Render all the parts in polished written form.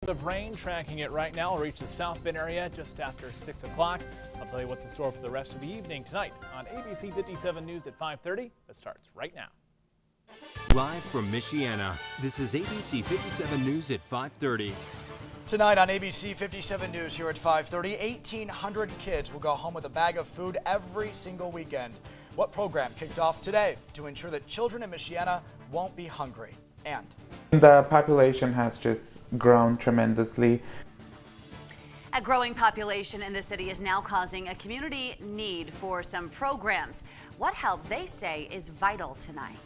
of rain, tracking it right now. We'll reach the South Bend area just after 6 o'clock. I'll tell you what's in store for the rest of the evening tonight on ABC 57 News at 5:30. That starts right now. Live from Michiana, this is ABC 57 News at 5:30. Tonight on ABC 57 News here at 5:30, 1,800 kids will go home with a bag of food every single weekend. What program kicked off today to ensure that children in Michiana won't be hungry? And the population has just grown tremendously. A growing population in the city is now causing a community need for some programs. What help they say is vital tonight.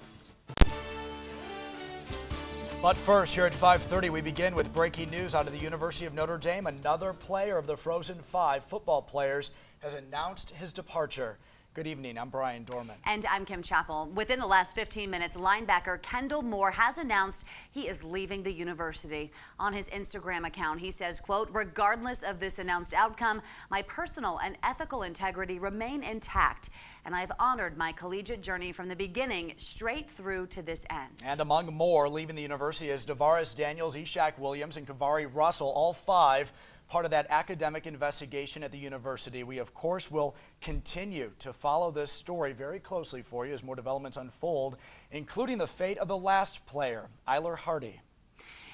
But first, here at 5:30, we begin with breaking news out of the University of Notre Dame. Another player of the Frozen Five football players has announced his departure. Good evening, I'm Brian Dorman. And I'm Kim Chappell. Within the last 15 minutes, linebacker Kendall Moore has announced he is leaving the university. On his Instagram account, he says, quote, "Regardless of this announced outcome, my personal and ethical integrity remain intact, and I've honored my collegiate journey from the beginning straight through to this end." And among more leaving the university is Davaris Daniels, Ishak Williams, and Kavari Russell, all five part of that academic investigation at the university. We, of course, will continue to follow this story very closely for you as more developments unfold, including the fate of the last player, Eiler Hardy.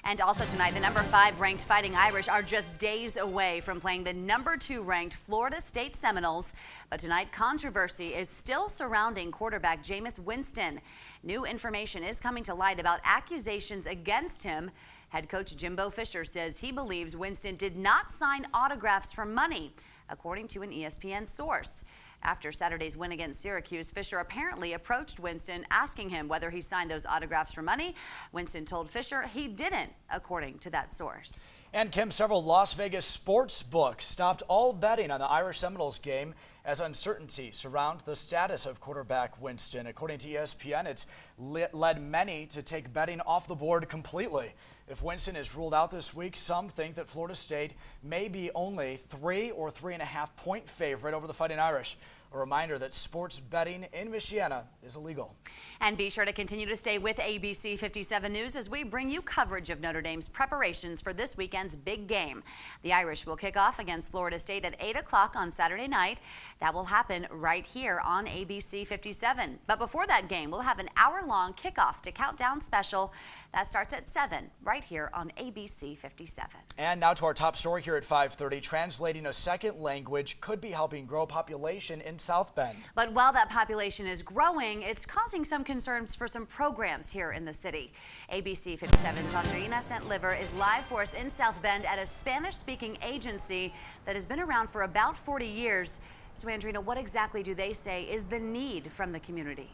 And also tonight, the number 5 ranked Fighting Irish are just days away from playing the number 2 ranked Florida State Seminoles. But tonight, controversy is still surrounding quarterback Jameis Winston. New information is coming to light about accusations against him. Head coach Jimbo Fisher says he believes Winston did not sign autographs for money, according to an ESPN source. After Saturday's win against Syracuse, Fisher apparently approached Winston asking him whether he signed those autographs for money. Winston told Fisher he didn't, according to that source. And Kim, several Las Vegas sports books stopped all betting on the Irish Seminoles game as uncertainty surrounds the status of quarterback Winston. According to ESPN, it's led many to take betting off the board completely. If Winston is ruled out this week, some think that Florida State may be only 3 or 3.5 point favorite over the Fighting Irish. A reminder that sports betting in Michiana is illegal. And be sure to continue to stay with ABC 57 News as we bring you coverage of Notre Dame's preparations for this weekend's big game. The Irish will kick off against Florida State at 8 o'clock on Saturday night. That will happen right here on ABC 57. But before that game, we'll have an hour-long kickoff to countdown special. That starts at 7 right here on ABC 57. And now to our top story here at 5:30. Translating a second language could be helping grow population in South Bend. But while that population is growing, it's causing some concerns for some programs here in the city. ABC 57's Andreina Santliver is live for us in South Bend at a Spanish-speaking agency that has been around for about 40 years. So, Andreina, what exactly do they say is the need from the community?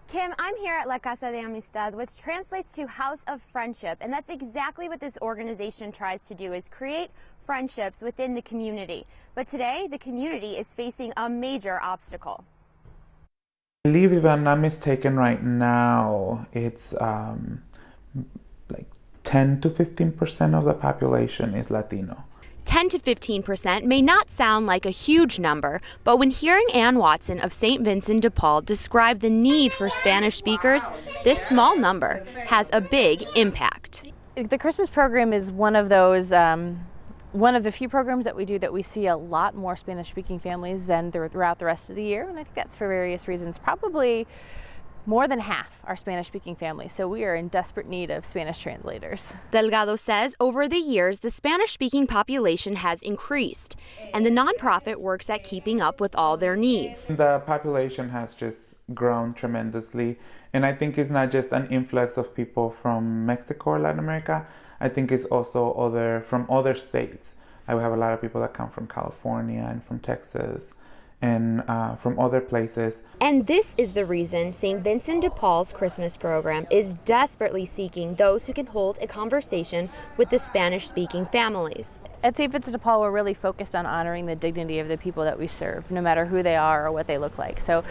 Kim, I'm here at La Casa de Amistad, which translates to House of Friendship, and that's exactly what this organization tries to do, is create friendships within the community. But today, the community is facing a major obstacle. I believe, if I'm not mistaken, right now it's like 10 to 15% of the population is Latino. 10 to 15% may not sound like a huge number, but when hearing Ann Watson of St. Vincent de Paul describe the need for Spanish speakers, this small number has a big impact. The Christmas program is one of those, one of the few programs that we do that we see a lot more Spanish-speaking families than throughout the rest of the year, and I think that's for various reasons. Probably more than half are Spanish-speaking families, so we are in desperate need of Spanish translators. Delgado says over the years, the Spanish-speaking population has increased, and the nonprofit works at keeping up with all their needs. The population has just grown tremendously, and I think it's not just an influx of people from Mexico or Latin America. I think it's also from other states. I have a lot of people that come from California and from Texas and from other places. And this is the reason St. Vincent de Paul's Christmas program is desperately seeking those who can hold a conversation with the Spanish-speaking families. At St. Vincent de Paul, we're really focused on honoring the dignity of the people that we serve, no matter who they are or what they look like. So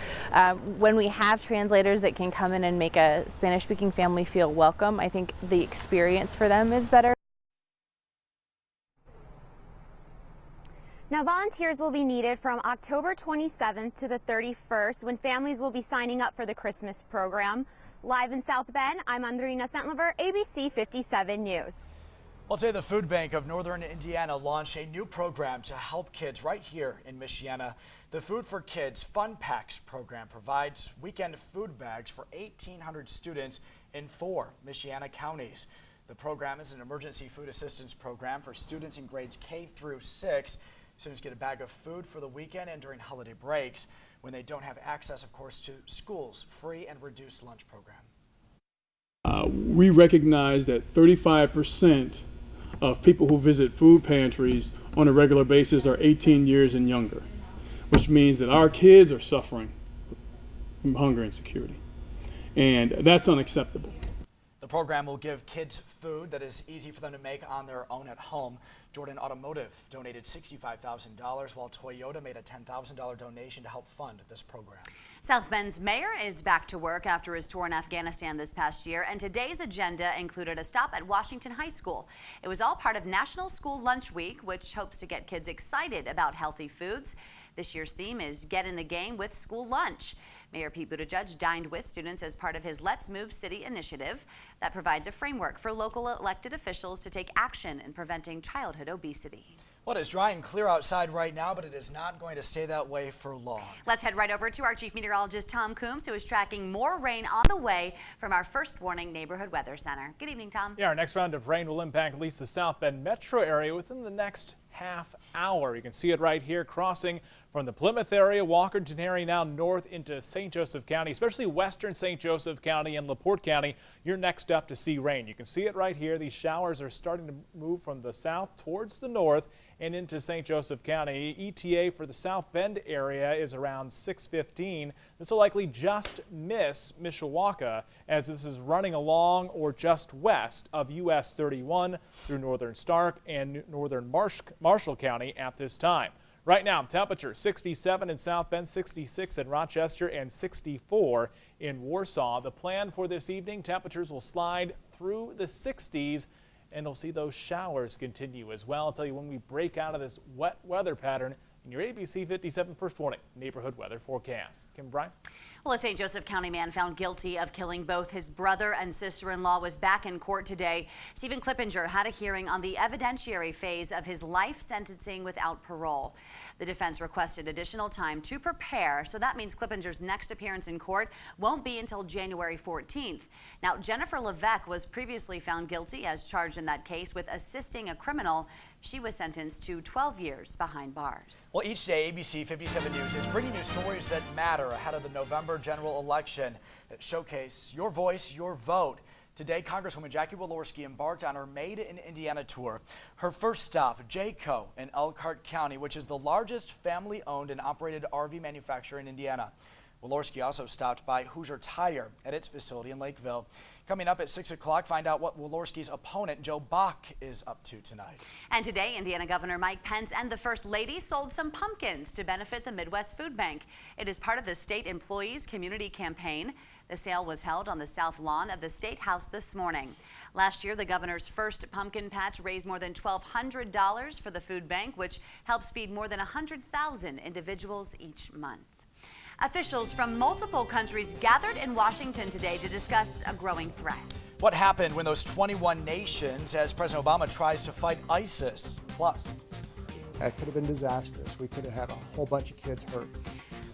when we have translators that can come in and make a Spanish-speaking family feel welcome, I think the experience for them is better. Now, volunteers will be needed from October 27th to the 31st when families will be signing up for the Christmas program. Live in South Bend, I'm Andrina Sentlever, ABC 57 News. Well, today the Food Bank of Northern Indiana launched a new program to help kids right here in Michiana. The Food for Kids Fun Packs program provides weekend food bags for 1,800 students in 4 Michiana counties. The program is an emergency food assistance program for students in grades K through 6. Students get a bag of food for the weekend and during holiday breaks when they don't have access, of course, to school's free and reduced lunch program. We recognize that 35% of people who visit food pantries on a regular basis are 18 years and younger, which means that our kids are suffering from hunger insecurity, and that's unacceptable. The program will give kids food that is easy for them to make on their own at home. Jordan Automotive donated $65,000, while Toyota made a $10,000 donation to help fund this program. South Bend's mayor is back to work after his tour in Afghanistan this past year, and today's agenda included a stop at Washington High School. It was all part of National School Lunch Week, which hopes to get kids excited about healthy foods. This year's theme is Get in the Game with School Lunch. Mayor Pete Buttigieg dined with students as part of his Let's Move City initiative that provides a framework for local elected officials to take action in preventing childhood obesity. Well, it is dry and clear outside right now, but it is not going to stay that way for long. Let's head right over to our chief meteorologist, Tom Coombs, who is tracking more rain on the way from our First Warning Neighborhood Weather Center. Good evening, Tom. Yeah, our next round of rain will impact at least the South Bend metro area within the next half hour. You can see it right here crossing from the Plymouth area, Walkerton area, now north into St. Joseph County, especially western St. Joseph County and LaPorte County. You're next up to see rain. You can see it right here. These showers are starting to move from the south towards the north and into St. Joseph County. ETA for the South Bend area is around 6:15. This will likely just miss Mishawaka as this is running along or just west of US 31 through northern Stark and northern Marshall County at this time. Right now, temperature 67 in South Bend, 66 in Rochester, and 64 in Warsaw. The plan for this evening, temperatures will slide through the 60s, and we'll see those showers continue as well. I'll tell you when we break out of this wet weather pattern in your ABC 57 First Warning Neighborhood Weather Forecast. Kim Bryan. Well, a St. Joseph County man found guilty of killing both his brother and sister-in-law was back in court today. Stephen Clippinger had a hearing on the evidentiary phase of his life sentencing without parole. The defense requested additional time to prepare, so that means Clippinger's next appearance in court won't be until January 14th. Now, Jennifer Levesque was previously found guilty as charged in that case with assisting a criminal. She was sentenced to 12 years behind bars. Well, each day, ABC 57 News is bringing you stories that matter ahead of the November general election that showcase your voice, your vote. Today, Congresswoman Jackie Walorski embarked on her Made in Indiana tour. Her first stop, Jayco in Elkhart County, which is the largest family-owned and operated RV manufacturer in Indiana. Walorski also stopped by Hoosier Tire at its facility in Lakeville. Coming up at 6 o'clock, find out what Walorski's opponent, Joe Bach, is up to tonight. And today, Indiana Governor Mike Pence and the First Lady sold some pumpkins to benefit the Midwest Food Bank. It is part of the state employees community campaign. The sale was held on the south lawn of the State House this morning. Last year, the governor's first pumpkin patch raised more than $1,200 for the food bank, which helps feed more than 100,000 individuals each month. Officials from multiple countries gathered in Washington today to discuss a growing threat. What happened when those 21 nations, as President Obama tries to fight ISIS? Plus, that could have been disastrous. We could have had a whole bunch of kids hurt.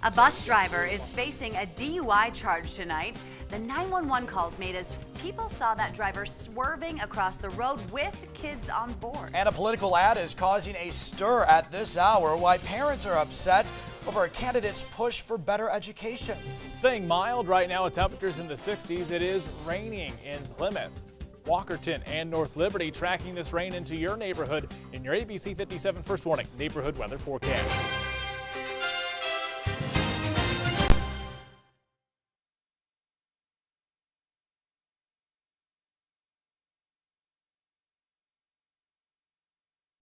A bus driver is facing a DUI charge tonight. The 911 calls made as people saw that driver swerving across the road with kids on board. And a political ad is causing a stir at this hour. Why parents are upset over a candidate's push for better education. Staying mild right now with temperatures in the 60s. It is raining in Plymouth, Walkerton, and North Liberty. Tracking this rain into your neighborhood in your ABC 57 First Warning Neighborhood Weather Forecast.